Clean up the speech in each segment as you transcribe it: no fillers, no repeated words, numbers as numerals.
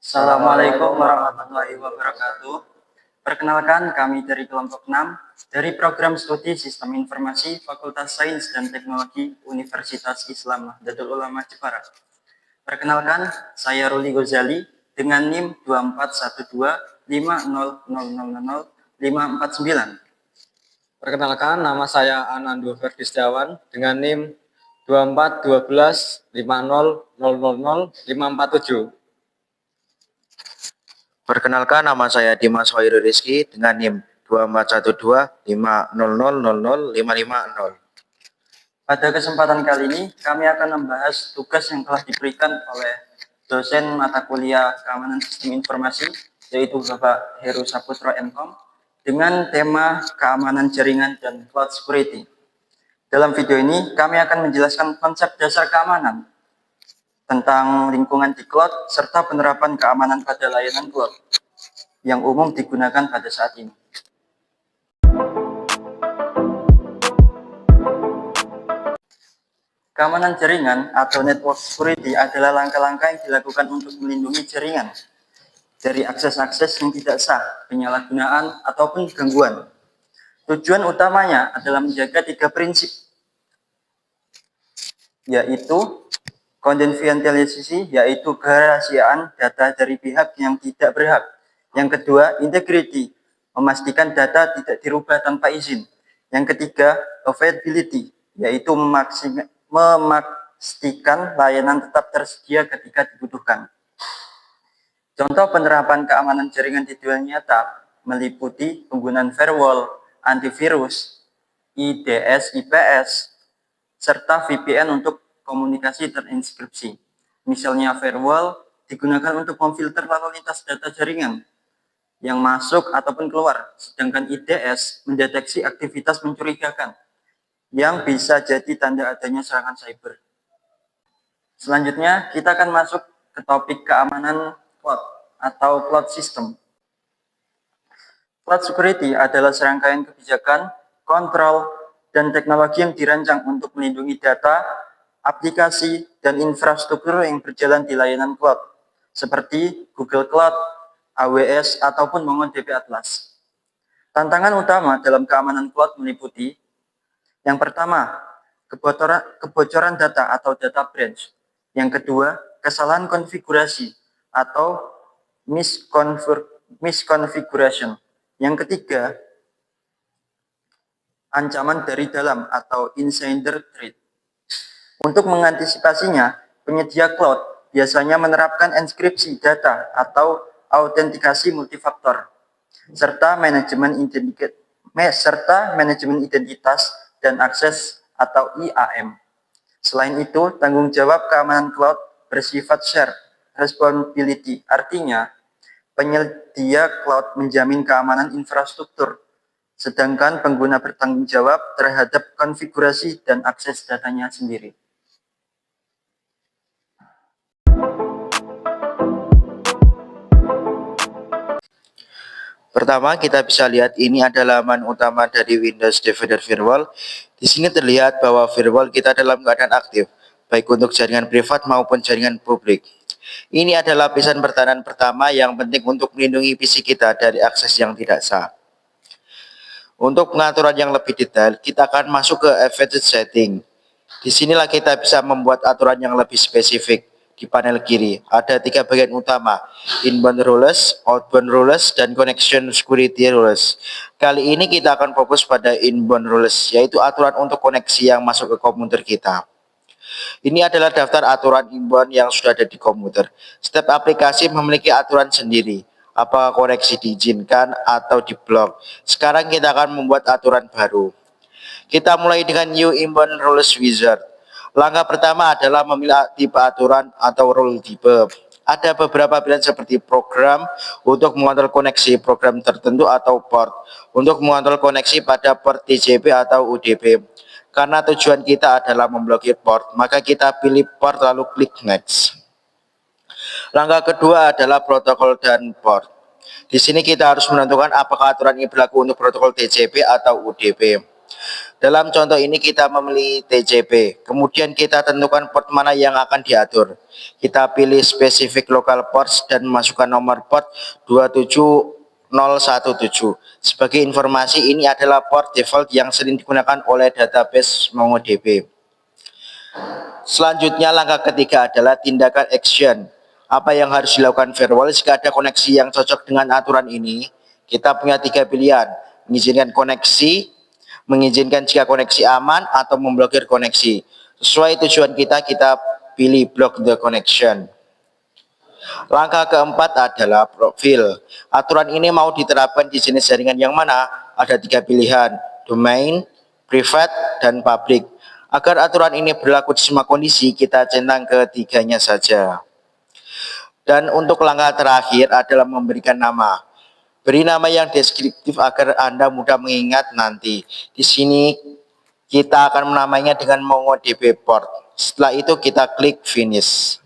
Assalamualaikum warahmatullahi wabarakatuh. Perkenalkan, kami dari kelompok 6 dari program studi Sistem Informasi Fakultas Sains dan Teknologi Universitas Islam Nahdlatul Ulama Jepara. Perkenalkan, saya Ruli Gozali dengan NIM 241250000549. Perkenalkan, nama saya Anando Ferdistiawan dengan NIM 241250000547. Perkenalkan, nama saya Dimas Hoirul Rizky dengan NIM 241250000550. Pada kesempatan kali ini, kami akan membahas tugas yang telah diberikan oleh dosen mata kuliah Keamanan Sistem Informasi, yaitu Bapak Heru Saputro MKOM, dengan tema keamanan jaringan dan cloud security. Dalam video ini, kami akan menjelaskan konsep dasar keamanan, tentang lingkungan di cloud, serta penerapan keamanan pada layanan cloud yang umum digunakan pada saat ini. Keamanan jaringan atau network security adalah langkah-langkah yang dilakukan untuk melindungi jaringan dari akses-akses yang tidak sah, penyalahgunaan, ataupun gangguan. Tujuan utamanya adalah menjaga 3 prinsip, yaitu confidentiality, yaitu kerahasiaan data dari pihak yang tidak berhak. Yang kedua, integrity, memastikan data tidak dirubah tanpa izin. Yang ketiga, availability, yaitu memastikan layanan tetap tersedia ketika dibutuhkan. Contoh penerapan keamanan jaringan di dunia nyata meliputi penggunaan firewall, antivirus, IDS, IPS, serta VPN untuk komunikasi terinkripsi. Misalnya firewall digunakan untuk memfilter lalu lintas data jaringan yang masuk ataupun keluar, sedangkan IDS mendeteksi aktivitas mencurigakan yang bisa jadi tanda adanya serangan cyber. Selanjutnya, kita akan masuk ke topik keamanan cloud atau cloud system. Cloud security adalah serangkaian kebijakan, kontrol, dan teknologi yang dirancang untuk melindungi data, aplikasi, dan infrastruktur yang berjalan di layanan cloud, seperti Google Cloud, AWS, ataupun MongoDB Atlas. Tantangan utama dalam keamanan cloud meliputi: yang pertama, kebocoran data atau data breach. Yang kedua, kesalahan konfigurasi atau misconfiguration. Yang ketiga, ancaman dari dalam atau insider threat. Untuk mengantisipasinya, penyedia cloud biasanya menerapkan enkripsi data atau autentikasi multifaktor, serta manajemen identitas dan akses atau IAM. Selain itu, tanggung jawab keamanan cloud bersifat shared responsibility, artinya penyedia cloud menjamin keamanan infrastruktur, sedangkan pengguna bertanggung jawab terhadap konfigurasi dan akses datanya sendiri. Pertama, kita bisa lihat ini adalah laman utama dari Windows Defender Firewall. Di sini terlihat bahwa firewall kita dalam keadaan aktif, baik untuk jaringan privat maupun jaringan publik. Ini adalah lapisan pertahanan pertama yang penting untuk melindungi PC kita dari akses yang tidak sah. Untuk pengaturan yang lebih detail, kita akan masuk ke Advanced Setting. Di sinilah kita bisa membuat aturan yang lebih spesifik. Di panel kiri ada 3 bagian utama: inbound rules, outbound rules, dan connection security rules. Kali ini kita akan fokus pada inbound rules, yaitu aturan untuk koneksi yang masuk ke komputer kita. Ini adalah daftar aturan inbound yang sudah ada di komputer. Setiap aplikasi memiliki aturan sendiri, apakah koneksi diizinkan atau diblok. Sekarang kita akan membuat aturan baru. Kita mulai dengan New Inbound Rules Wizard. Langkah pertama adalah memilih tipe aturan atau rule type. Ada beberapa pilihan seperti program untuk mengontrol koneksi program tertentu atau port untuk mengontrol koneksi pada port TCP atau UDP. Karena tujuan kita adalah memblokir port, maka kita pilih port lalu klik next. Langkah kedua adalah protokol dan port. Di sini kita harus menentukan apakah aturan ini berlaku untuk protokol TCP atau UDP. Dalam contoh ini kita memilih TCP, kemudian kita tentukan port mana yang akan diatur. Kita pilih spesifik local ports dan masukkan nomor port 27017. Sebagai informasi, ini adalah port default yang sering digunakan oleh database MongoDB. Selanjutnya langkah ketiga adalah tindakan action. Apa yang harus dilakukan firewall jika ada koneksi yang cocok dengan aturan ini? Kita punya 3 pilihan, mengizinkan koneksi, mengizinkan jika koneksi aman, atau memblokir koneksi. Sesuai tujuan kita pilih block the connection. Langkah keempat adalah profil. Aturan ini mau diterapkan di jenis jaringan yang mana? Ada 3 pilihan, domain, private, dan public. Agar aturan ini berlaku di semua kondisi, kita centang ketiganya saja. Dan untuk langkah terakhir adalah memberikan nama. Beri nama yang deskriptif agar Anda mudah mengingat nanti. Di sini kita akan menamainya dengan MongoDB port. Setelah itu kita klik finish.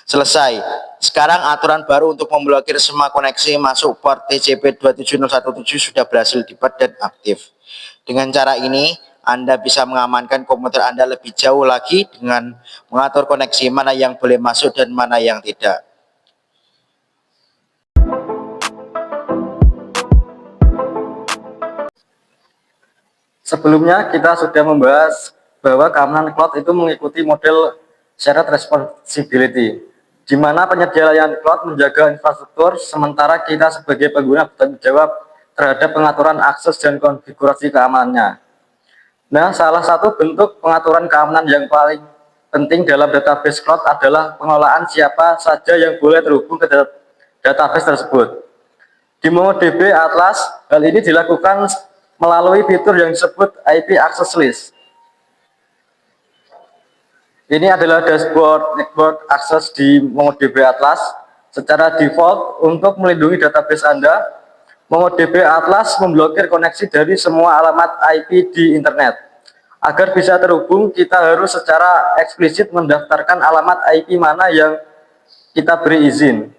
Selesai. Sekarang aturan baru untuk memblokir semua koneksi masuk port TCP 27017 sudah berhasil dibuat dan aktif. Dengan cara ini, Anda bisa mengamankan komputer Anda lebih jauh lagi dengan mengatur koneksi mana yang boleh masuk dan mana yang tidak. Sebelumnya kita sudah membahas bahwa keamanan cloud itu mengikuti model shared responsibility, di mana penyedia layanan cloud menjaga infrastruktur, sementara kita sebagai pengguna bertanggung jawab terhadap pengaturan akses dan konfigurasi keamanannya. Nah, salah satu bentuk pengaturan keamanan yang paling penting dalam database cloud adalah pengelolaan siapa saja yang boleh terhubung ke database tersebut. Di MongoDB Atlas, hal ini dilakukan melalui fitur yang disebut IP Access List. Ini adalah dashboard network access di MongoDB Atlas. Secara default, untuk melindungi database Anda, MongoDB Atlas memblokir koneksi dari semua alamat IP di internet. Agar bisa terhubung, kita harus secara eksplisit mendaftarkan alamat IP mana yang kita beri izin.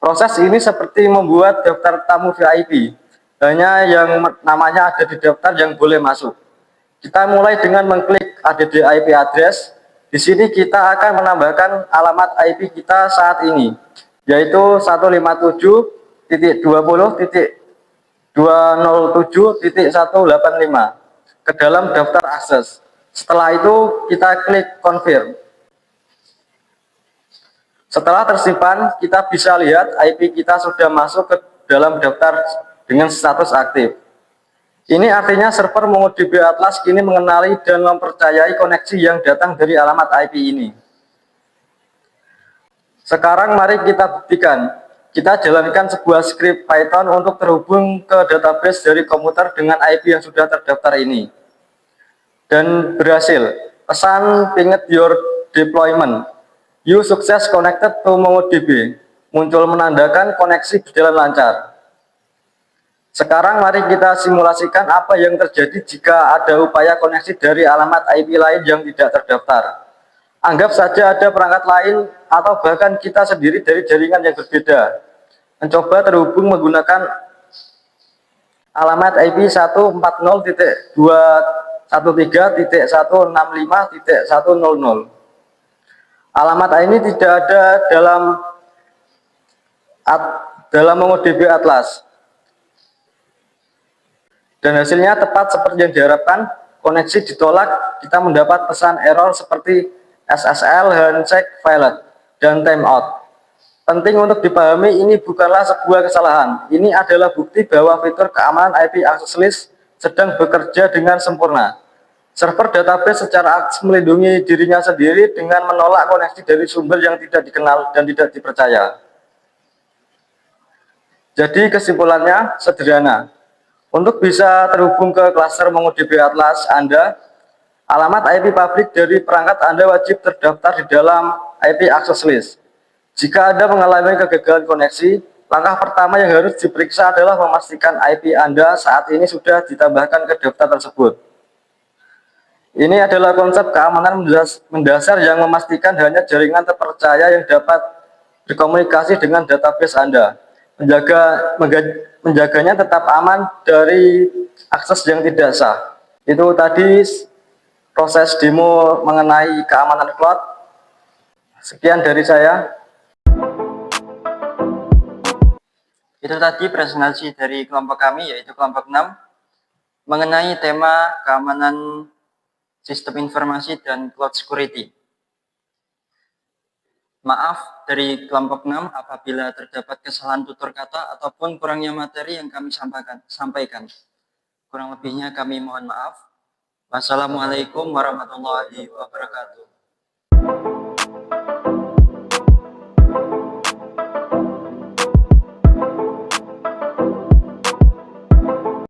Proses ini seperti membuat daftar tamu VIP. Hanya yang namanya ada di daftar yang boleh masuk. Kita mulai dengan mengklik add IP address. Di sini kita akan menambahkan alamat IP kita saat ini, yaitu 157.207.185 ke dalam daftar akses. Setelah itu kita klik confirm. Setelah tersimpan, kita bisa lihat IP kita sudah masuk ke dalam daftar dengan status aktif. Ini artinya server MongoDB Atlas kini mengenali dan mempercayai koneksi yang datang dari alamat IP ini. Sekarang mari kita buktikan. Kita jalankan sebuah script Python untuk terhubung ke database dari komputer dengan IP yang sudah terdaftar ini. Dan berhasil. Pesan pinged your deployment. You success connected to MongoDB. Muncul menandakan koneksi berjalan lancar. Sekarang mari kita simulasikan apa yang terjadi jika ada upaya koneksi dari alamat IP lain yang tidak terdaftar. Anggap saja ada perangkat lain atau bahkan kita sendiri dari jaringan yang berbeda mencoba terhubung menggunakan alamat IP 140.213.165.100. Alamat ini tidak ada dalam MongoDB Atlas. Dan hasilnya tepat seperti yang diharapkan, koneksi ditolak, kita mendapat pesan error seperti SSL, handshake, failed, dan timeout. Penting untuk dipahami, ini bukanlah sebuah kesalahan. Ini adalah bukti bahwa fitur keamanan IP Access List sedang bekerja dengan sempurna. Server database secara aktif melindungi dirinya sendiri dengan menolak koneksi dari sumber yang tidak dikenal dan tidak dipercaya. Jadi kesimpulannya sederhana. Untuk bisa terhubung ke klaster MongoDB Atlas Anda, alamat IP publik dari perangkat Anda wajib terdaftar di dalam IP Access List. Jika Anda mengalami kegagalan koneksi, langkah pertama yang harus diperiksa adalah memastikan IP Anda saat ini sudah ditambahkan ke daftar tersebut. Ini adalah konsep keamanan mendasar yang memastikan hanya jaringan terpercaya yang dapat berkomunikasi dengan database Anda. menjaganya tetap aman dari akses yang tidak sah. Itu tadi proses demo mengenai keamanan cloud. Sekian dari saya. Itu tadi presentasi dari kelompok kami, yaitu kelompok 6, mengenai tema keamanan sistem informasi dan cloud security. Maaf dari kelompok 6 apabila terdapat kesalahan tutur kata ataupun kurangnya materi yang kami sampaikan. Kurang lebihnya kami mohon maaf. Wassalamualaikum warahmatullahi wabarakatuh.